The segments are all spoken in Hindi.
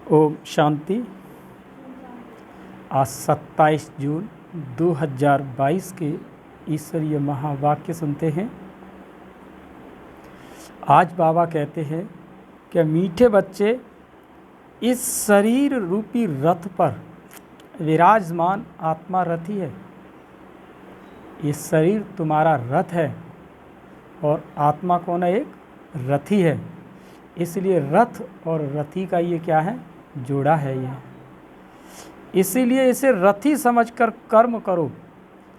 ओम शांति। आज 27 जून 2022 के ईश्वरीय महावाक्य सुनते हैं। आज बाबा कहते हैं कि मीठे बच्चे, इस शरीर रूपी रथ पर विराजमान आत्मा रथी है। ये शरीर तुम्हारा रथ है और आत्मा कौन है? एक रथी है। इसलिए रथ और रथी का ये क्या है? जोड़ा है ये। इसीलिए इसे रथी समझकर कर्म करो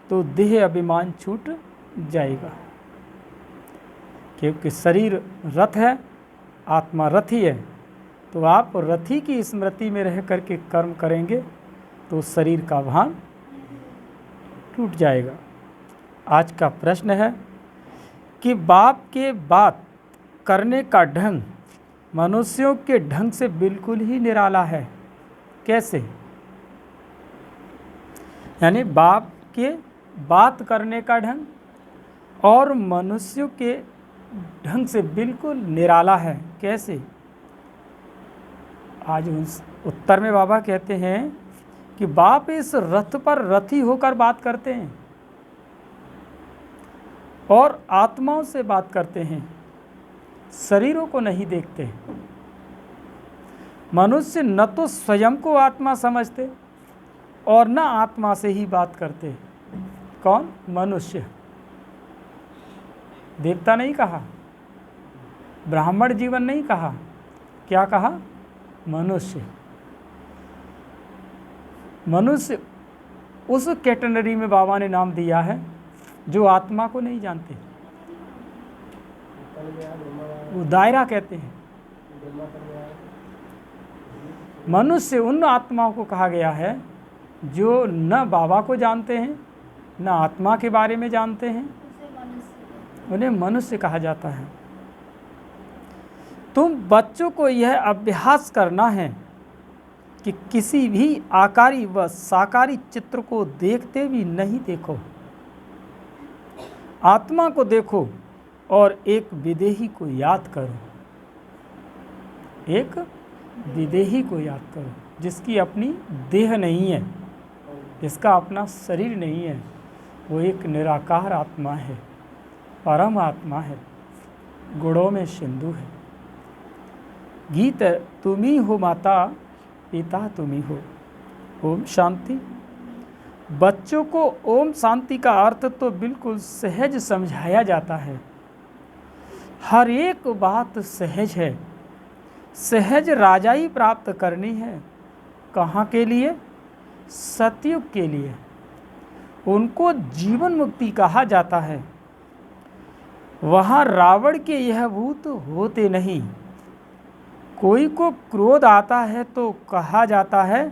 तो देह अभिमान छूट जाएगा। क्योंकि शरीर रथ है, आत्मा रथी है। तो आप रथी की स्मृति में रह करके कर्म करेंगे तो शरीर का भान टूट जाएगा। आज का प्रश्न है कि बाप के बात करने का ढंग मनुष्यों के ढंग से बिल्कुल ही निराला है। कैसे? यानी बाप के बात करने का ढंग और मनुष्यों के ढंग से बिल्कुल निराला है। कैसे? आज उस उत्तर में बाबा कहते हैं कि बाप इस रथ पर रथी होकर बात करते हैं और आत्माओं से बात करते हैं, शरीरों को नहीं देखते। मनुष्य न तो स्वयं को आत्मा समझते और न आत्मा से ही बात करते। कौन? मनुष्य। देवता नहीं कहा, ब्राह्मण जीवन नहीं कहा, क्या कहा? मनुष्य। मनुष्य उस कैटेगरी में बाबा ने नाम दिया है जो आत्मा को नहीं जानते। वो दायरा कहते हैं। मनुष्य उन आत्माओं को कहा गया है जो न बाबा को जानते हैं न आत्मा के बारे में जानते हैं, उन्हें मनुष्य कहा जाता है। तुम बच्चों को यह अभ्यास करना है कि किसी भी आकारी व साकारी चित्र को देखते भी नहीं देखो, आत्मा को देखो और एक विदेही को याद करो। एक विदेही को याद करो जिसकी अपनी देह नहीं है, जिसका अपना शरीर नहीं है। वो एक निराकार आत्मा है, परम आत्मा है, गुणों में सिंधु है। गीत तुम्ही हो माता, पिता तुम्ही हो। ओम शांति। बच्चों को ओम शांति का अर्थ तो बिल्कुल सहज समझाया जाता है। हर एक बात सहज है। सहज राजाई प्राप्त करनी है। कहाँ के लिए? सतयुग के लिए। उनको जीवन मुक्ति कहा जाता है। वहाँ रावण के यह भूत होते नहीं। कोई को क्रोध आता है तो कहा जाता है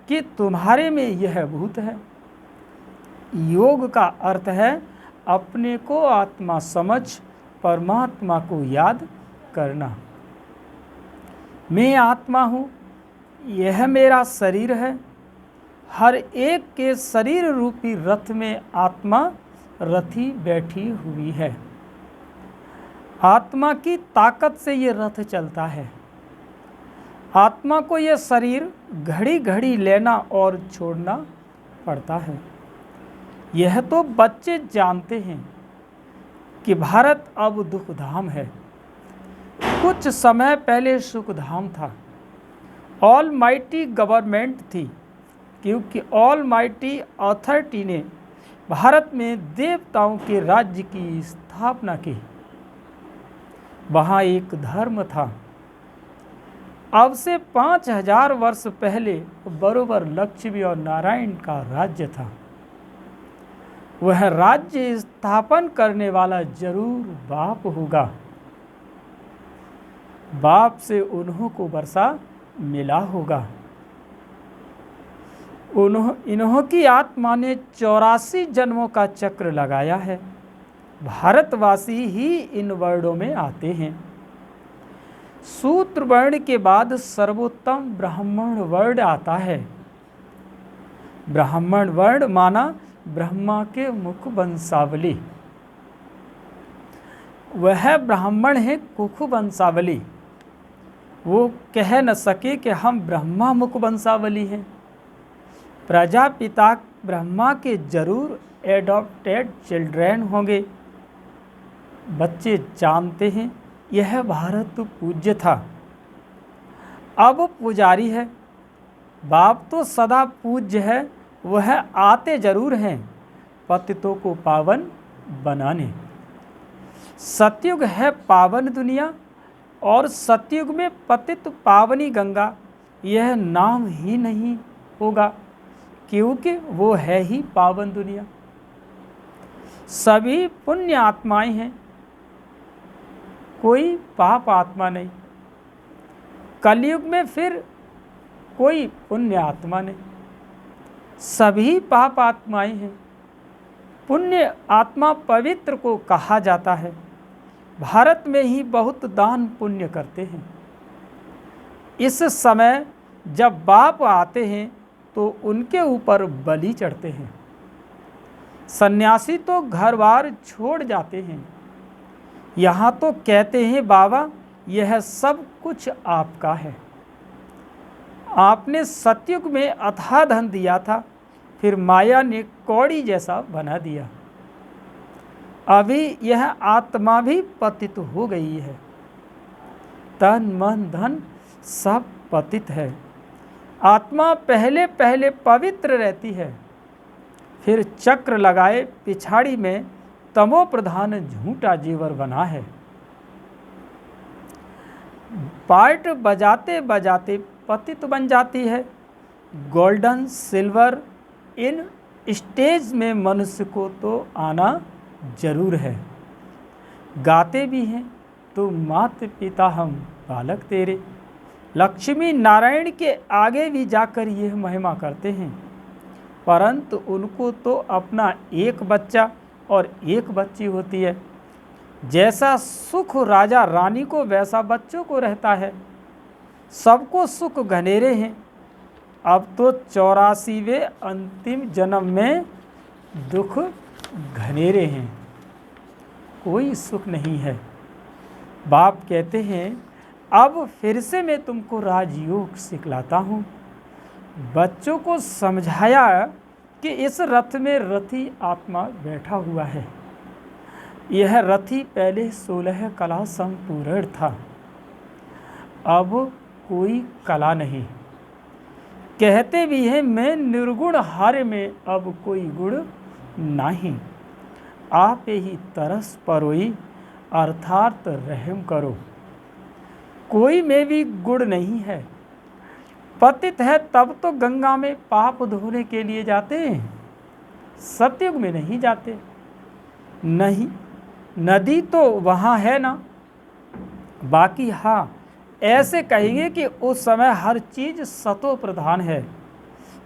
कि तुम्हारे में यह भूत है। योग का अर्थ है अपने को आत्मा समझ परमात्मा को याद करना। मैं आत्मा हूँ, यह मेरा शरीर है। हर एक के शरीर रूपी रथ में आत्मा रथी बैठी हुई है। आत्मा की ताकत से ये रथ चलता है। आत्मा को यह शरीर घड़ी घड़ी लेना और छोड़ना पड़ता है। यह तो बच्चे जानते हैं कि भारत अब दुखधाम है। कुछ समय पहले सुखधाम था। ऑल माइटी गवर्नमेंट थी, क्योंकि ऑल माइटी अथॉरिटी ने भारत में देवताओं के राज्य की स्थापना की। वहाँ एक धर्म था। अब से 5000 वर्ष पहले बरोबर लक्ष्मी और नारायण का राज्य था। वह राज्य स्थापन करने वाला जरूर बाप होगा। बाप से उन्हों को वर्षा मिला होगा। इन्हों की आत्मा ने 84 जन्मों का चक्र लगाया है। भारतवासी ही इन वर्णों में आते हैं। सूत्र वर्ण के बाद सर्वोत्तम ब्राह्मण वर्ण आता है। ब्राह्मण वर्ण माना ब्रह्मा के मुख वंशावली। वह ब्राह्मण है कुख वंशावली। वो कह न सके कि हम ब्रह्मा मुख वंशावली हैं। प्रजापिता ब्रह्मा के जरूर एडॉप्टेड चिल्ड्रन होंगे। बच्चे जानते हैं यह भारत पूज्य था, अब पुजारी है। बाप तो सदा पूज्य है, वह आते जरूर हैं पतितों को पावन बनाने। सतयुग है पावन दुनिया और सतयुग में पतित पावनी गंगा, यह नाम ही नहीं होगा क्योंकि वो है ही पावन दुनिया। सभी पुण्य आत्माएं हैं, कोई पाप आत्मा नहीं। कलयुग में फिर कोई पुण्य आत्मा नहीं, सभी पाप आत्माएं हैं। पुण्य आत्मा पवित्र को कहा जाता है। भारत में ही बहुत दान पुण्य करते हैं। इस समय जब बाप आते हैं तो उनके ऊपर बलि चढ़ते हैं। सन्यासी तो घर बार छोड़ जाते हैं। यहाँ तो कहते हैं बाबा यह सब कुछ आपका है। आपने सतयुग में अथाह धन दिया था, फिर माया ने कौड़ी जैसा बना दिया। अभी यह आत्मा भी पतित हो गई है। तन मन धन सब पतित है। आत्मा पहले पहले पवित्र रहती है, फिर चक्र लगाए पिछाड़ी में तमो प्रधान झूठा जीवर बना है। पार्ट बजाते बजाते पतित बन जाती है। गोल्डन सिल्वर इन स्टेज में मनुष्य को तो आना जरूर है। गाते भी हैं तो माता पिता हम बालक तेरे। लक्ष्मी नारायण के आगे भी जाकर यह महिमा करते हैं, परंतु उनको तो अपना एक बच्चा और एक बच्ची होती है। जैसा सुख राजा रानी को वैसा बच्चों को रहता है। सबको सुख घनेरे हैं। अब तो 84वें अंतिम जन्म में दुख घनेरे हैं, कोई सुख नहीं है। बाप कहते हैं अब फिर से मैं तुमको राजयोग सिखलाता हूँ। बच्चों को समझाया कि इस रथ में रथी आत्मा बैठा हुआ है। यह रथी पहले 16 कला संपूर्ण था, अब कोई कला नहीं। कहते भी हैं मैं निर्गुण हारे में अब कोई गुण नहीं। आप ही तरस परोई अर्थात रहम करो। कोई में भी गुण नहीं है। पतित है तब तो गंगा में पाप धोने के लिए जाते हैं, सतयुग में नहीं जाते। नहीं, नदी तो वहाँ है ना। बाकी हाँ, ऐसे कहेंगे कि उस समय हर चीज़ सतो प्रधान है।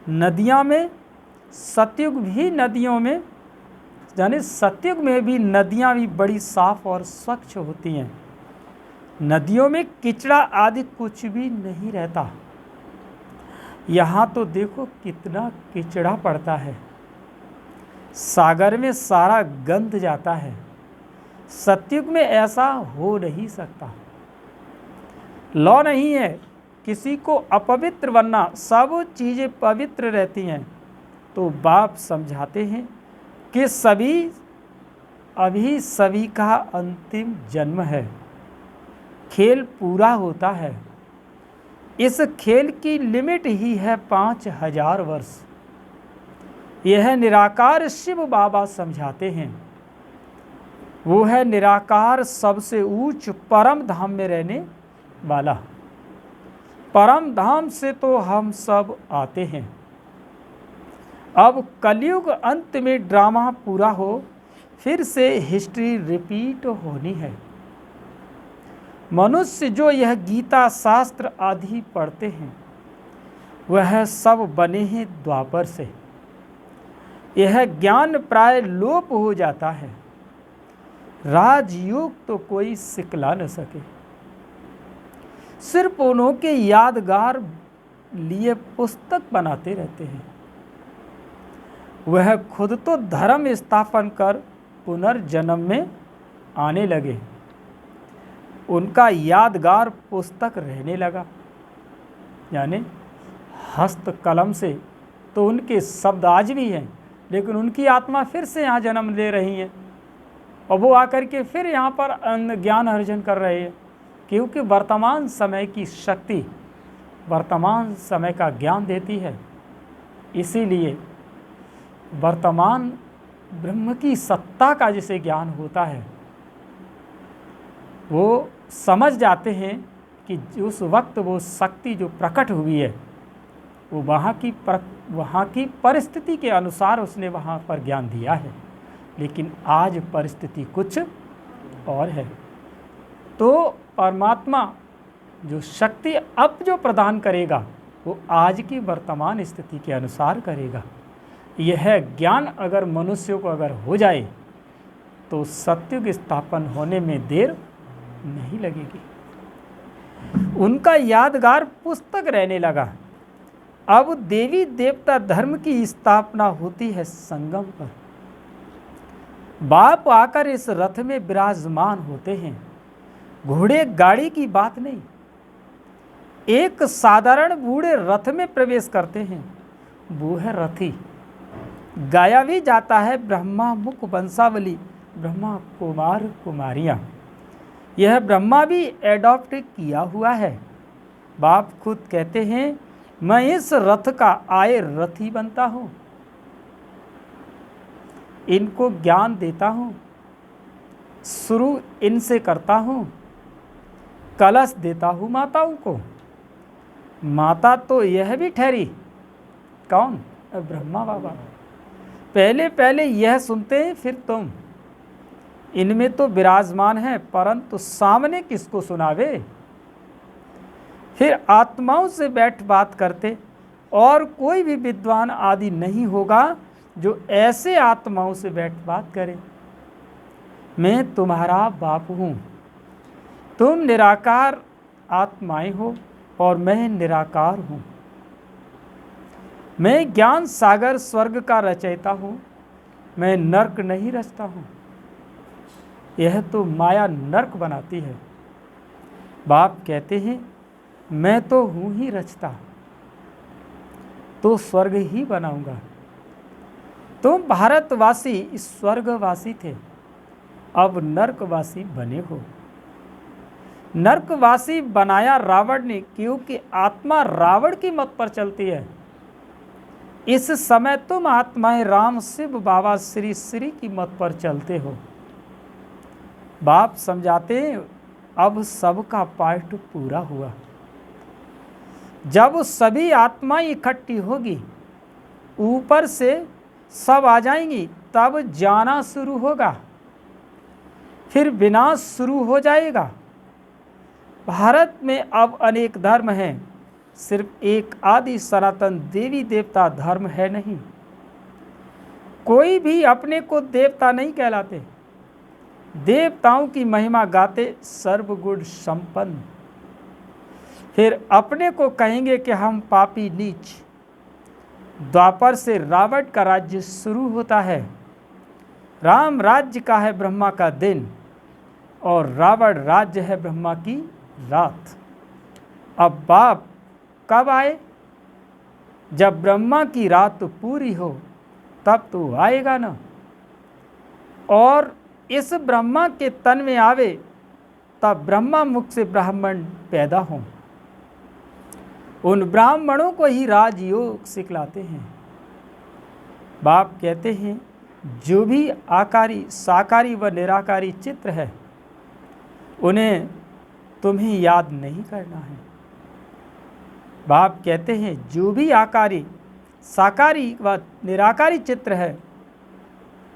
नदियाँ में सतयुग भी नदियों में यानी सतयुग में भी नदियाँ भी बड़ी साफ और स्वच्छ होती हैं। नदियों में किचड़ा आदि कुछ भी नहीं रहता। यहाँ तो देखो कितना किचड़ा पड़ता है। सागर में सारा गंध जाता है। सतयुग में ऐसा हो नहीं सकता। लॉ नहीं है किसी को अपवित्र बनना, सब चीज़ें पवित्र रहती हैं। तो बाप समझाते हैं कि अभी सभी का अंतिम जन्म है। खेल पूरा होता है। इस खेल की लिमिट ही है 5000 वर्ष। यह निराकार शिव बाबा समझाते हैं। वो है निराकार, सबसे ऊंच परम धाम में रहने वाला। परम धाम से तो हम सब आते हैं। अब कलयुग अंत में ड्रामा पूरा हो, फिर से हिस्ट्री रिपीट होनी है। मनुष्य जो यह गीता शास्त्र आदि पढ़ते हैं वह सब बने हैं द्वापर से। यह ज्ञान प्राय लोप हो जाता है। राजयोग तो कोई सिखला न सके। सिर्फ उन्हों के यादगार लिए पुस्तक बनाते रहते हैं। वह खुद तो धर्म स्थापन कर पुनर्जन्म में आने लगे। उनका यादगार पुस्तक रहने लगा। यानी हस्त कलम से तो उनके शब्द आज भी हैं, लेकिन उनकी आत्मा फिर से यहाँ जन्म ले रही है और वो आकर के फिर यहाँ पर ज्ञान अर्जन कर रहे हैं, क्योंकि वर्तमान समय की शक्ति वर्तमान समय का ज्ञान देती है। इसीलिए वर्तमान ब्रह्म की सत्ता का जिसे ज्ञान होता है, वो समझ जाते हैं कि उस वक्त वो शक्ति जो प्रकट हुई है वो वहाँ की परिस्थिति के अनुसार उसने वहाँ पर ज्ञान दिया है, लेकिन आज परिस्थिति कुछ और है। तो परमात्मा जो शक्ति अब जो प्रदान करेगा वो आज की वर्तमान स्थिति के अनुसार करेगा। यह ज्ञान अगर मनुष्य को अगर हो जाए तो सत्युग स्थापन होने में देर नहीं लगेगी। उनका यादगार पुस्तक रहने लगा। अब देवी देवता धर्म की स्थापना होती है संगम पर। बाप आकर इस रथ में विराजमान होते हैं। घोड़े गाड़ी की बात नहीं, एक साधारण बूढ़े रथ में प्रवेश करते हैं, वो है रथी। गाया भी जाता है ब्रह्मा मुख वंशावली, ब्रह्मा कुमार कुमारियाँ। यह ब्रह्मा भी एडॉप्ट किया हुआ है। बाप खुद कहते हैं, मैं इस रथ का आए रथी बनता हूँ, इनको ज्ञान देता हूँ, शुरू इनसे करता हूँ, कलश देता हूँ माताओं को। माता तो यह भी ठहरी, कौन? ब्रह्मा बाबा। पहले पहले यह सुनते हैं, फिर तुम। इनमें तो विराजमान है, परंतु सामने किसको सुनावे? फिर आत्माओं से बैठ बात करते, और कोई भी विद्वान आदि नहीं होगा जो ऐसे आत्माओं से बैठ बात करे। मैं तुम्हारा बाप हूँ, तुम निराकार आत्माएं हो और मैं निराकार हूँ। मैं ज्ञान सागर स्वर्ग का रचयिता हूँ, मैं नरक नहीं रचता हूँ। यह तो माया नरक बनाती है। बाप कहते हैं, मैं तो हूँ ही रचता, तो स्वर्ग ही बनाऊंगा। तुम भारतवासी स्वर्गवासी थे, अब नरकवासी बने हो। नरकवासी बनाया रावण ने, क्योंकि आत्मा रावण की मत पर चलती है। इस समय तुम आत्माएं राम शिव बाबा श्री श्री की मत पर चलते हो। बाप समझाते हैं, अब सबका पाठ पूरा हुआ। जब सभी आत्माएं इकट्ठी होगी, ऊपर से सब आ जाएंगी, तब जाना शुरू होगा, फिर विनाश शुरू हो जाएगा। भारत में अब अनेक धर्म हैं, सिर्फ एक आदि सनातन देवी देवता धर्म है नहीं। कोई भी अपने को देवता नहीं कहलाते। देवताओं की महिमा गाते सर्वगुण संपन्न, फिर अपने को कहेंगे कि हम पापी नीच। द्वापर से रावण का राज्य शुरू होता है। राम राज्य का है ब्रह्मा का दिन, और रावण राज्य है ब्रह्मा की रात। अब बाप कब आए? जब ब्रह्मा की रात पूरी हो, तब तो आएगा ना। और इस ब्रह्मा के तन में आवे, तब ब्रह्मा मुख से ब्राह्मण पैदा हों। उन ब्राह्मणों को ही राजयोग सिखलाते हैं। बाप कहते हैं, जो भी आकारी साकारी व निराकारी चित्र है, उन्हें तुम्हें याद नहीं करना है। बाप कहते हैं, जो भी आकारी साकारी व निराकारी चित्र है,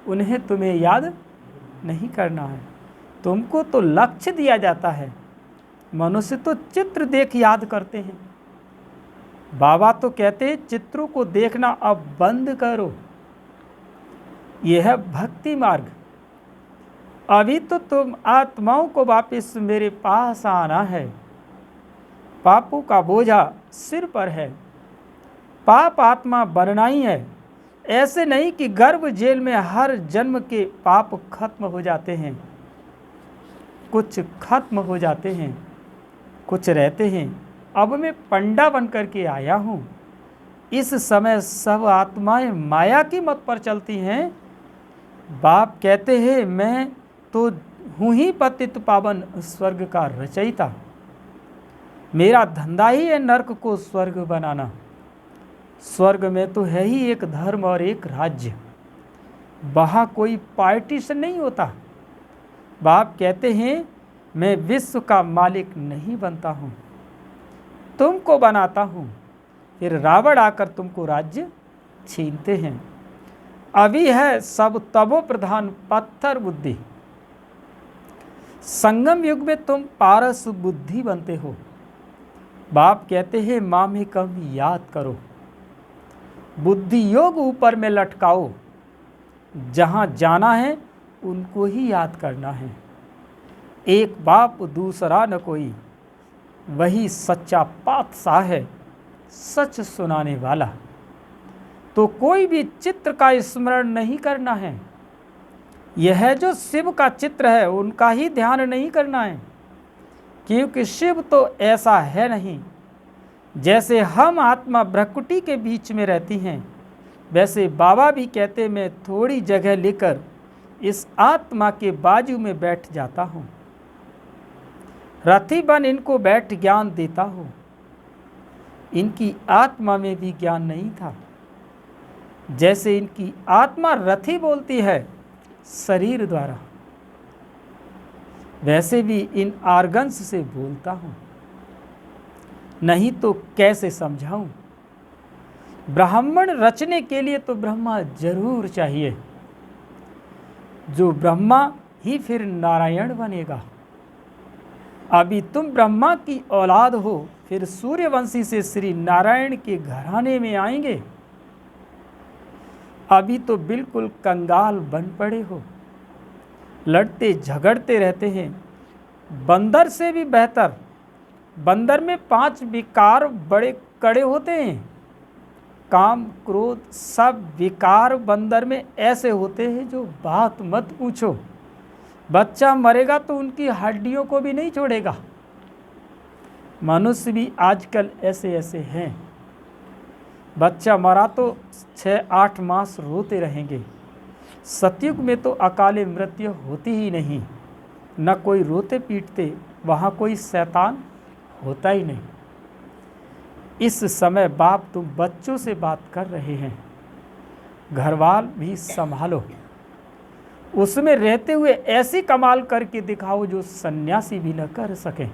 उन्हें तुम्हें याद नहीं करना है। तुमको तो लक्ष्य दिया जाता है। मनुष्य तो चित्र देख याद करते हैं। बाबा तो कहते हैं, चित्रों को देखना अब बंद करो। यह है भक्ति मार्ग। अभी तो तुम आत्माओं को वापस मेरे पास आना है। पापों का बोझा सिर पर है। पाप आत्मा बनना ही है। ऐसे नहीं कि गर्भ जेल में हर जन्म के पाप खत्म हो जाते हैं। कुछ खत्म हो जाते हैं, कुछ रहते हैं। अब मैं पंडा बन कर के आया हूँ। इस समय सब आत्माएं माया की मत पर चलती हैं। बाप कहते हैं मैं तो हूँ ही पतित पावन स्वर्ग का रचयिता। मेरा धंधा ही है नरक को स्वर्ग बनाना। स्वर्ग में तो है ही एक धर्म और एक राज्य, वहाँ कोई पार्टीशन नहीं होता। बाप कहते हैं मैं विश्व का मालिक नहीं बनता हूँ, तुमको बनाता हूँ। फिर रावण आकर तुमको राज्य छीनते हैं। अभी है सब तबो प्रधान पत्थर बुद्धि। संगम युग में तुम पारस बुद्धि बनते हो। बाप कहते हैं माँ में कम याद करो, बुद्धि योग ऊपर में लटकाओ। जहाँ जाना है उनको ही याद करना है। एक बाप दूसरा न कोई, वही सच्चा पातशाह है, सच सुनाने वाला। तो कोई भी चित्र का स्मरण नहीं करना है। यह जो शिव का चित्र है उनका ही ध्यान नहीं करना है, क्योंकि शिव तो ऐसा है नहीं। जैसे हम आत्मा भ्रकुटी के बीच में रहती हैं, वैसे बाबा भी कहते मैं थोड़ी जगह लेकर इस आत्मा के बाजू में बैठ जाता हूँ। रथी बन इनको बैठ ज्ञान देता हूँ। इनकी आत्मा में भी ज्ञान नहीं था। जैसे इनकी आत्मा रथी बोलती है शरीर द्वारा, वैसे भी इन आर्गन्स से बोलता हूँ। नहीं तो कैसे समझाऊं? ब्राह्मण रचने के लिए तो ब्रह्मा जरूर चाहिए। जो ब्रह्मा ही फिर नारायण बनेगा। अभी तुम ब्रह्मा की औलाद हो, फिर सूर्यवंशी से श्री नारायण के घराने में आएंगे। अभी तो बिल्कुल कंगाल बन पड़े हो, लड़ते झगड़ते रहते हैं। बंदर से भी बेहतर। बंदर में 5 विकार बड़े कड़े होते हैं। काम क्रोध सब विकार बंदर में ऐसे होते हैं जो बात मत पूछो। बच्चा मरेगा तो उनकी हड्डियों को भी नहीं छोड़ेगा। मनुष्य भी आजकल ऐसे ऐसे हैं। बच्चा मरा तो 6-8 मास रोते रहेंगे। सतयुग में तो अकाले मृत्यु होती ही नहीं, न कोई रोते पीटते, वहाँ कोई शैतान होता ही नहीं। इस समय बाप तुम बच्चों से बात कर रहे हैं। घरवाल भी संभालो, उसमें रहते हुए ऐसी कमाल करके दिखाओ जो सन्यासी भी न कर सके।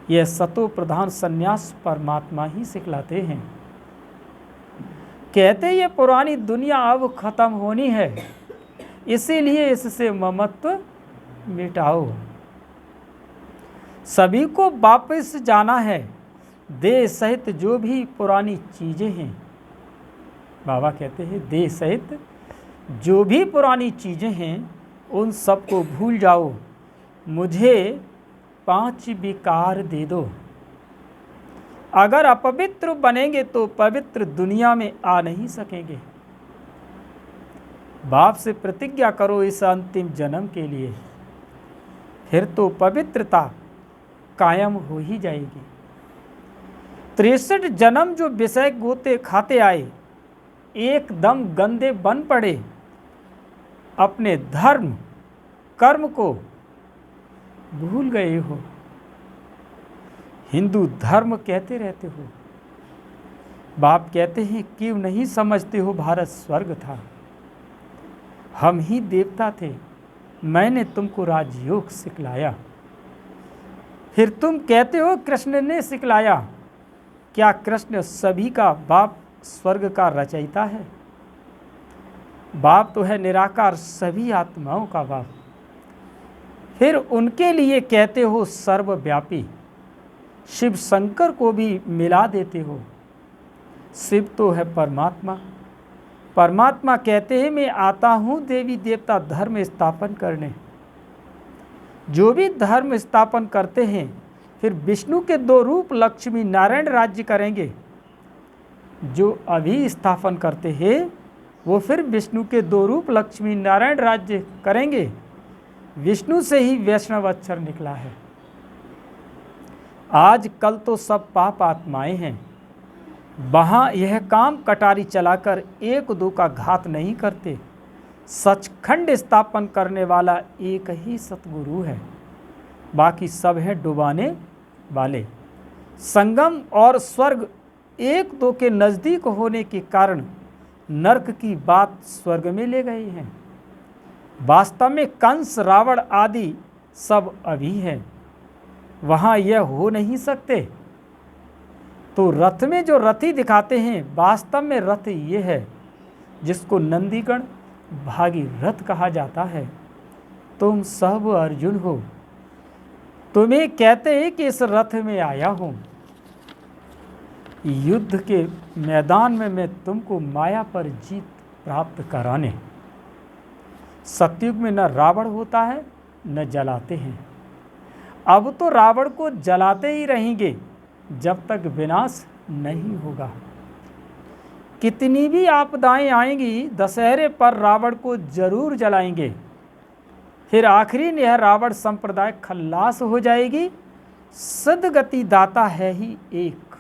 यह सतो प्रधान सन्यास परमात्मा ही सिखलाते हैं। कहते ये पुरानी दुनिया अब खत्म होनी है, इसीलिए इससे ममत्व मिटाओ। सभी को वापस जाना है, देह सहित जो भी पुरानी चीज़ें हैं। बाबा कहते हैं देह सहित जो भी पुरानी चीज़ें हैं उन सबको भूल जाओ। मुझे 5 विकार दे दो। अगर अपवित्र बनेंगे तो पवित्र दुनिया में आ नहीं सकेंगे। बाप से प्रतिज्ञा करो इस अंतिम जन्म के लिए, फिर तो पवित्रता कायम हो ही जाएगी। 63 जन्म जो विषय गोते खाते आए, एकदम गंदे बन पड़े। अपने धर्म कर्म को भूल गए हो। हिंदू धर्म कहते रहते हो। बाप कहते हैं क्यों नहीं समझते हो भारत स्वर्ग था, हम ही देवता थे, मैंने तुमको राजयोग सिखलाया। फिर तुम कहते हो कृष्ण ने सिखलाया। क्या कृष्ण सभी का बाप स्वर्ग का रचयिता है? बाप तो है निराकार सभी आत्माओं का बाप। फिर उनके लिए कहते हो सर्वव्यापी। शिव शंकर को भी मिला देते हो। शिव तो है परमात्मा। परमात्मा कहते हैं मैं आता हूँ देवी देवता धर्म स्थापन करने। जो भी धर्म स्थापन करते हैं फिर विष्णु के 2 रूप लक्ष्मी नारायण राज्य करेंगे। जो अभी स्थापन करते हैं वो फिर विष्णु के 2 रूप लक्ष्मी नारायण राज्य करेंगे। विष्णु से ही वैष्णव अक्षर निकला है। आज कल तो सब पाप आत्माएं हैं, वहाँ यह काम कटारी चलाकर एक दो का घात नहीं करते। सचखंड स्थापन करने वाला एक ही सतगुरु है, बाकी सब है डुबाने वाले। संगम और स्वर्ग एक दो के नज़दीक होने के कारण नरक की बात स्वर्ग में ले गए हैं। वास्तव में कंस, रावण आदि सब अभी हैं, वहाँ यह हो नहीं सकते। तो रथ में जो रथी दिखाते हैं, वास्तव में रथ ये है जिसको नंदीगण भागी रथ कहा जाता है। तुम सब अर्जुन हो, तुम्हें कहते हैं कि इस रथ में आया हूँ। युद्ध के मैदान में मैं तुमको माया पर जीत प्राप्त कराने। सतयुग में न रावण होता है न जलाते हैं। अब तो रावण को जलाते ही रहेंगे जब तक विनाश नहीं होगा। कितनी भी आपदाएं आएंगी, दशहरे पर रावण को जरूर जलाएंगे। फिर आखिरी में यह रावण संप्रदाय खल्लास हो जाएगी। सदगति दाता है ही एक,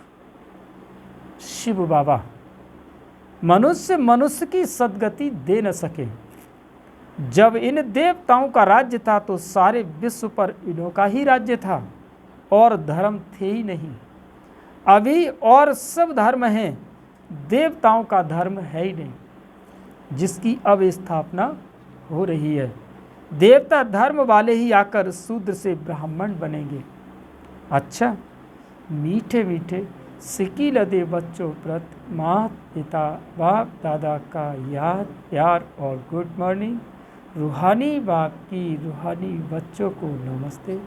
शिव बाबा। मनुष्य मनुष्य की सदगति दे न सके। जब इन देवताओं का राज्य था तो सारे विश्व पर इन्हों का ही राज्य था और धर्म थे ही नहीं। अभी और सब धर्म हैं, देवताओं का धर्म है ही नहीं, जिसकी अब स्थापना हो रही है। देवता धर्म वाले ही आकर शूद्र से ब्राह्मण बनेंगे। अच्छा, मीठे मीठे सिकी लदे बच्चों प्रति माता पिता बाप दादा का याद प्यार और गुड मॉर्निंग। रूहानी बाप की रूहानी बच्चों को नमस्ते।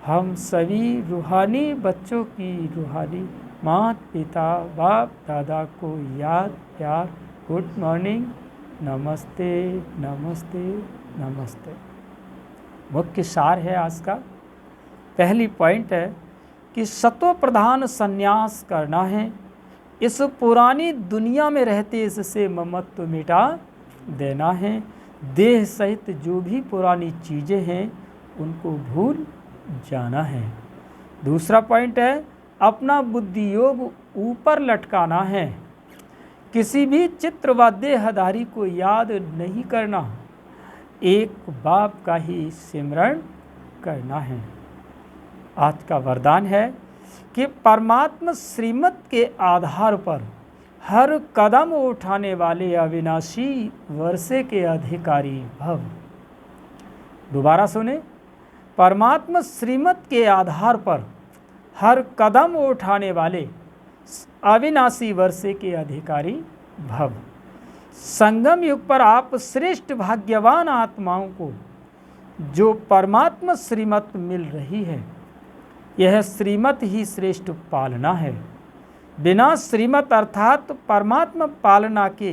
हम सभी रूहानी बच्चों की रूहानी माता पिता बाप दादा को याद प्यार गुड मॉर्निंग, नमस्ते नमस्ते नमस्ते। मुख्य सार है आज का। पहली पॉइंट है कि सत्व प्रधान संन्यास करना है। इस पुरानी दुनिया में रहते इससे ममत्व मिटा देना है। देह सहित जो भी पुरानी चीज़ें हैं उनको भूल जाना है। दूसरा पॉइंट है अपना बुद्धि योग ऊपर लटकाना है। किसी भी चित्र व देहधारी को याद नहीं करना, एक बाप का ही सिमरण करना है। आज का वरदान है कि परमात्मा श्रीमत के आधार पर हर कदम उठाने वाले अविनाशी वर्षे के अधिकारी भव। दोबारा सुने, परमात्मा श्रीमत के आधार पर हर कदम उठाने वाले अविनाशी वर्षे के अधिकारी भव। संगम युग पर आप श्रेष्ठ भाग्यवान आत्माओं को जो परमात्मा श्रीमत मिल रही है, यह श्रीमत ही श्रेष्ठ पालना है। बिना श्रीमत अर्थात परमात्मा पालना के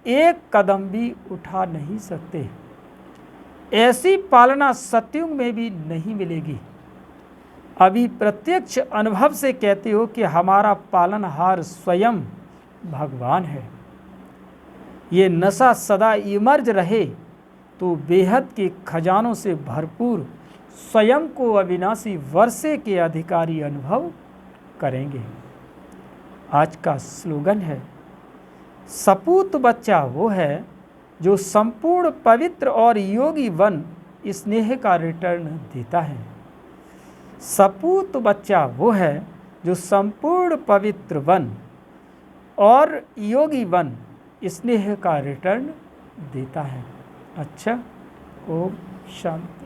एक कदम भी उठा नहीं सकते। ऐसी पालना सतयुग में भी नहीं मिलेगी। अभी प्रत्यक्ष अनुभव से कहते हो कि हमारा पालनहार स्वयं भगवान है। ये नशा सदा इमर्ज रहे तो बेहद के खजानों से भरपूर स्वयं को अविनाशी वर्षे के अधिकारी अनुभव करेंगे। आज का स्लोगन है, सपूत बच्चा वो है जो संपूर्ण पवित्र और योगी वन स्नेह का रिटर्न देता है। सपूत बच्चा वो है जो संपूर्ण पवित्र वन और योगी वन स्नेह का रिटर्न देता है। अच्छा, ओम शांति।